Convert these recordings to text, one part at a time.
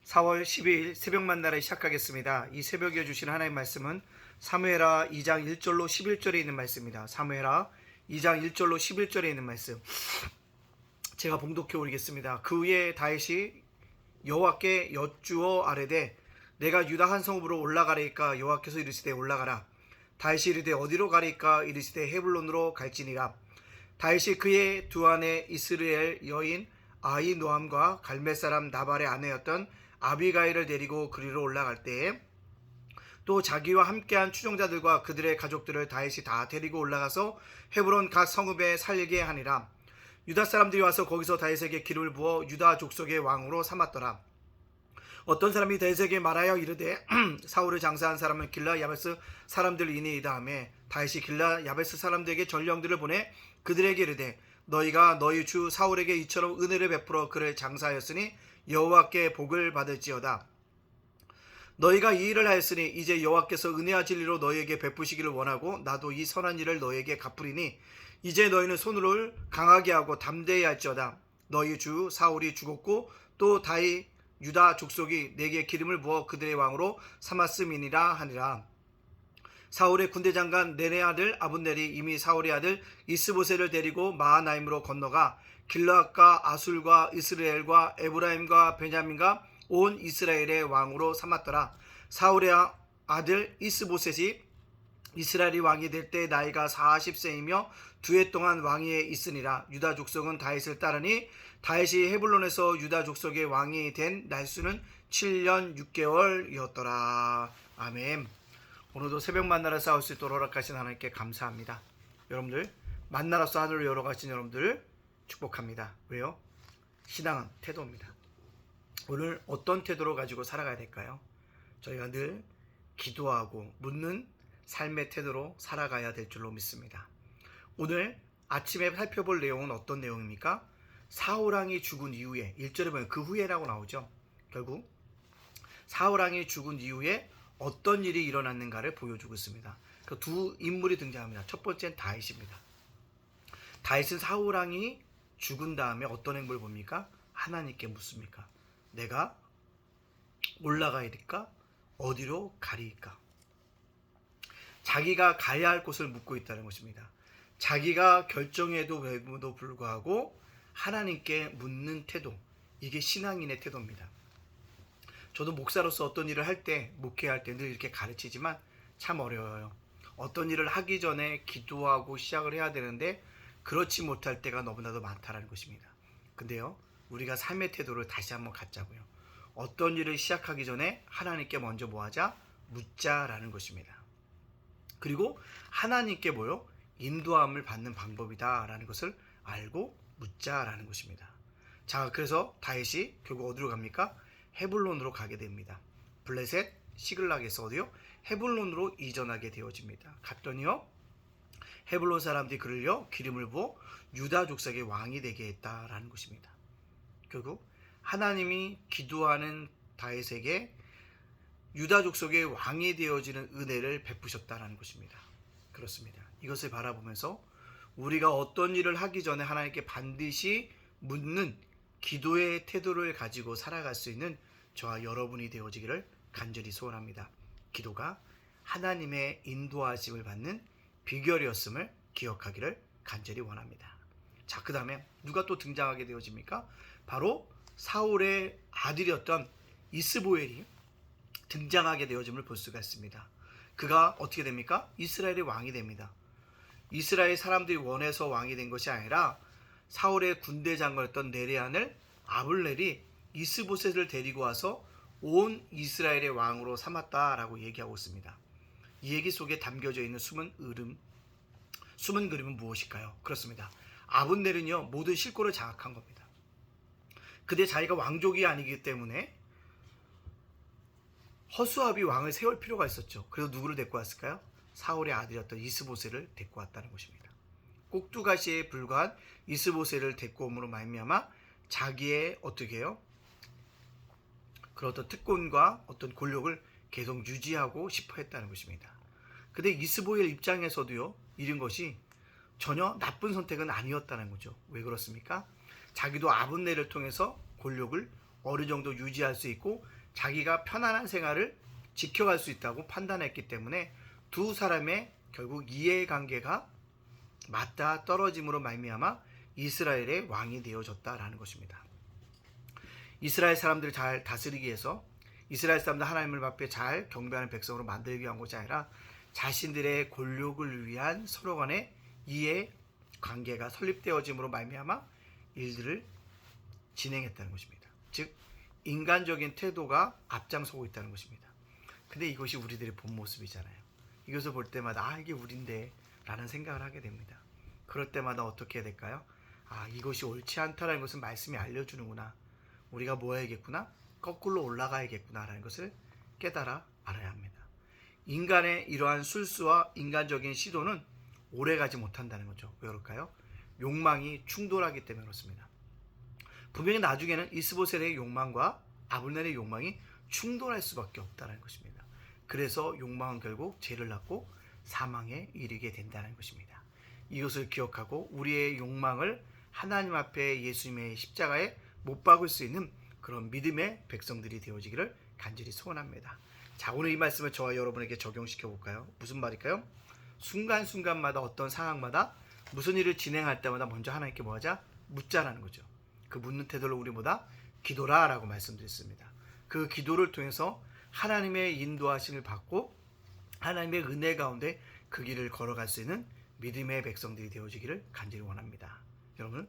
4월 12일 새벽 만나를 시작하겠습니다. 이 새벽에 주신 하나님의 말씀은 사무엘하 2장 1절로 11절에 있는 말씀입니다. 사무엘하 2장 1절로 11절에 있는 말씀 제가 봉독해 오리겠습니다. 그 후에 다윗이 여호와께 여쭈어 아뢰되 내가 유다 한 성읍으로 올라가리까? 여호와께서 이르시되 올라가라. 다윗이 이르되 어디로 가리까? 이르시되 헤블론으로 갈지니라. 다윗이 그의 두 아내 이스라엘 여인 아히노함과 갈멜 사람 나발의 아내였던 아비가일을 데리고 그리로 올라갈 때에 또 자기와 함께한 추종자들과 그들의 가족들을 다윗이 다 데리고 올라가서 헤브론 각 성읍에 살게 하니라. 유다 사람들이 와서 거기서 다윗에게 기름을 부어 유다 족속의 왕으로 삼았더라. 어떤 사람이 다윗에게 말하여 이르되 사울을 장사한 사람은 길라 야베스 사람들이니이다 하며 다윗이 길라 야베스 사람들에게 전령들을 보내 그들에게 이르되 너희가 너희 주 사울에게 이처럼 은혜를 베풀어 그를 장사하였으니 여호와께 복을 받을지어다. 너희가 이 일을 하였으니 이제 여호와께서 은혜와 진리로 너희에게 베푸시기를 원하고 나도 이 선한 일을 너희에게 갚으리니 이제 너희는 손을 강하게 하고 담대히 할지어다. 너희 주 사울이 죽었고 또 다윗 유다 족속이 내게 기름을 부어 그들의 왕으로 삼았음이니라 하니라. 사울의 군대 장관 넬의 아들 아분넬이 이미 사울의 아들 이스보셋을 데리고 마하나임으로 건너가 길르앗과 아술과 이스라엘과 에브라임과 베냐민과 온 이스라엘의 왕으로 삼았더라. 사울의 아들 이스보셋이 이스라엘이 왕이 될 때 나이가 40세이며 2해 동안 왕위에 있으니라. 유다 족속은 다윗을 따르니 다윗이 헤블론에서 유다 족속의 왕이 된 날수는 7년 6개월이었더라. 아멘. 오늘도 새벽 만나러 싸울 수 있도록 허락하신 하나님께 감사합니다. 여러분들 만나러서 하늘로 열어가신 여러분들 축복합니다. 왜요? 신앙은 태도입니다. 오늘 어떤 태도로 가지고 살아가야 될까요? 저희가 늘 기도하고 묻는 삶의 태도로 살아가야 될 줄로 믿습니다. 오늘 아침에 살펴볼 내용은 어떤 내용입니까? 사울왕이 죽은 이후에 1절에 보면 그 후에라고 나오죠. 결국 사울왕이 죽은 이후에 어떤 일이 일어났는가를 보여주고 있습니다. 그 두 인물이 등장합니다. 첫 번째는 다윗입니다. 다윗은 사울왕이 죽은 다음에 어떤 행보를 봅니까? 하나님께 묻습니까? 내가 올라가야 될까? 어디로 가리까? 자기가 가야 할 곳을 묻고 있다는 것입니다. 자기가 결정해도 외모도 불구하고 하나님께 묻는 태도, 이게 신앙인의 태도입니다. 저도 목사로서 어떤 일을 할 때, 목회할 때 늘 이렇게 가르치지만 참 어려워요. 어떤 일을 하기 전에 기도하고 시작을 해야 되는데 그렇지 못할 때가 너무나도 많다는 것입니다. 근데요, 우리가 삶의 태도를 다시 한번 갖자고요. 어떤 일을 시작하기 전에 하나님께 먼저 뭐하자? 묻자라는 것입니다. 그리고 하나님께 뭐요? 인도함을 받는 방법이다라는 것을 알고 묻자라는 것입니다. 자, 그래서 다윗이 결국 어디로 갑니까? 헤블론으로 가게 됩니다. 블레셋 시글락에서 어디요? 헤블론으로 이전하게 되어집니다. 갔더니요, 헤블론 사람들이 그를요 기름을 부어 유다 족속의 왕이 되게 했다라는 것입니다. 결국 하나님이 기도하는 다윗에게 유다 족속의 왕이 되어지는 은혜를 베푸셨다라는 것입니다. 그렇습니다. 이것을 바라보면서 우리가 어떤 일을 하기 전에 하나님께 반드시 묻는 기도의 태도를 가지고 살아갈 수 있는 저와 여러분이 되어지기를 간절히 소원합니다. 기도가 하나님의 인도하심을 받는 비결이었음을 기억하기를 간절히 원합니다. 자, 그 다음에 누가 또 등장하게 되어집니까? 바로 사울의 아들이었던 이스보엘이 등장하게 되어짐을 볼 수가 있습니다. 그가 어떻게 됩니까? 이스라엘의 왕이 됩니다. 이스라엘 사람들이 원해서 왕이 된 것이 아니라 사울의 군대 장관이었던 네레안을 아블넬이 이스보셋을 데리고 와서 온 이스라엘의 왕으로 삼았다라고 얘기하고 있습니다. 이 얘기 속에 담겨져 있는 숨은 그림은 무엇일까요? 그렇습니다. 아브넬은요 모든 실권을 장악한 겁니다. 근데 자기가 왕족이 아니기 때문에 허수아비 왕을 세울 필요가 있었죠. 그래서 누구를 데리고 왔을까요? 사울의 아들이었던 이스보셋을 데리고 왔다는 것입니다. 꼭두가시에 불과한 이스보셋을 데리고 옴으로 말미암아 자기의 어떻게 해요? 그런 어떤 특권과 어떤 권력을 계속 유지하고 싶어 했다는 것입니다. 근데 이스보엘 입장에서도요, 이런 것이 전혀 나쁜 선택은 아니었다는 거죠. 왜 그렇습니까? 자기도 아브넬을 통해서 권력을 어느 정도 유지할 수 있고 자기가 편안한 생활을 지켜갈 수 있다고 판단했기 때문에 두 사람의 결국 이해관계가 맞닿아 떨어짐으로 말미암아 이스라엘의 왕이 되어졌다라는 것입니다. 이스라엘 사람들을 잘 다스리기 위해서 이스라엘 사람들 하나님을 앞에 잘 경배하는 백성으로 만들기 위한 것이 아니라 자신들의 권력을 위한 서로 간의 이해 관계가 설립되어짐으로 말미암아 일들을 진행했다는 것입니다. 즉 인간적인 태도가 앞장서고 있다는 것입니다. 근데 이것이 우리들의 본 모습이잖아요. 이것을 볼 때마다 이게 우린데 라는 생각을 하게 됩니다. 그럴 때마다 어떻게 해야 될까요? 이것이 옳지 않다라는 것을 말씀이 알려주는구나. 우리가 뭐 해야겠구나? 거꾸로 올라가야겠구나 라는 것을 깨달아 알아야 합니다. 인간의 이러한 술수와 인간적인 시도는 오래가지 못한다는 거죠. 왜 그럴까요? 욕망이 충돌하기 때문에 그렇습니다. 분명히 나중에는 이스보셋의 욕망과 아브넬의 욕망이 충돌할 수밖에 없다는 것입니다. 그래서 욕망은 결국 죄를 낳고 사망에 이르게 된다는 것입니다. 이것을 기억하고 우리의 욕망을 하나님 앞에 예수님의 십자가에 못 박을 수 있는 그런 믿음의 백성들이 되어지기를 간절히 소원합니다. 자, 오늘 이 말씀을 저와 여러분에게 적용시켜 볼까요? 무슨 말일까요? 순간순간마다 어떤 상황마다 무슨 일을 진행할 때마다 먼저 하나님께 뭐하자? 묻자라는 거죠. 그 묻는 태도를 우리 보다 기도라 라고 말씀드렸습니다. 그 기도를 통해서 하나님의 인도하심을 받고 하나님의 은혜 가운데 그 길을 걸어갈 수 있는 믿음의 백성들이 되어지기를 간절히 원합니다. 여러분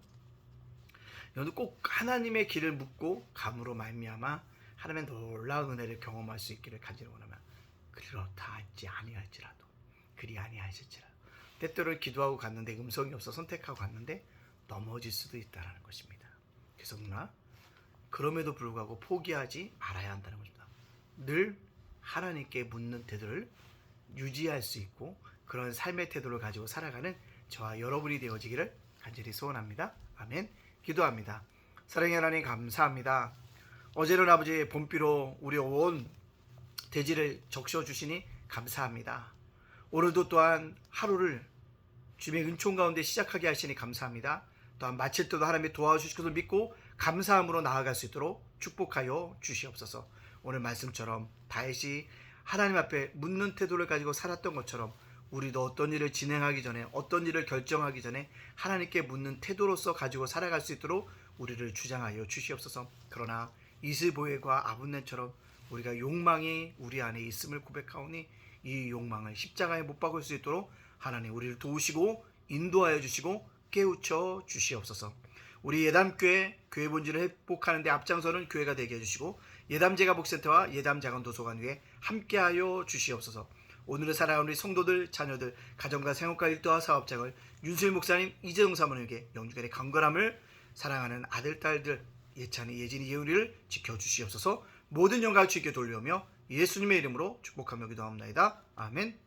꼭 하나님의 길을 묻고 감으로 말미암아 하나님의 놀라운 은혜를 경험할 수 있기를 간절히 원하며 그렇다 할지 아니할지라도 그리 아니하실지라도 때때로 기도하고 갔는데 음성이 없어 선택하고 갔는데 넘어질 수도 있다는 것입니다. 그래서 누나 그럼에도 불구하고 포기하지 말아야 한다는 것입니다. 늘 하나님께 묻는 태도를 유지할 수 있고 그런 삶의 태도를 가지고 살아가는 저와 여러분이 되어지기를 간절히 소원합니다. 아멘. 기도합니다. 사랑의 하나님 감사합니다. 어제는 아버지 봄비로 우리 온 대지를 적셔주시니 감사합니다. 오늘도 또한 하루를 주님의 은총 가운데 시작하게 하시니 감사합니다. 또한 마칠 때도 하나님의 도와주실 것을 믿고 감사함으로 나아갈 수 있도록 축복하여 주시옵소서. 오늘 말씀처럼 다윗이 하나님 앞에 묻는 태도를 가지고 살았던 것처럼 우리도 어떤 일을 진행하기 전에 어떤 일을 결정하기 전에 하나님께 묻는 태도로서 가지고 살아갈 수 있도록 우리를 주장하여 주시옵소서. 그러나 이스보엘과 아브넬처럼 우리가 욕망이 우리 안에 있음을 고백하오니 이 욕망을 십자가에 못 박을 수 있도록 하나님 우리를 도우시고 인도하여 주시고 깨우쳐 주시옵소서. 우리 예담교회 교회 본질을 회복하는 데 앞장서는 교회가 되게 해주시고 예담제가복센터와 예담자간도서관 위에 함께하여 주시옵소서. 오늘을 살아가는 우리 성도들, 자녀들, 가정과 생업과 일도와 사업장을 윤수일 목사님, 이재동 사모님에게 영주간의 강건함을 사랑하는 아들, 딸들, 예찬이, 예진이, 예은이를 지켜주시옵소서. 모든 영광을 주께 돌려오며 예수님의 이름으로 축복하며 기도합니다. 아멘.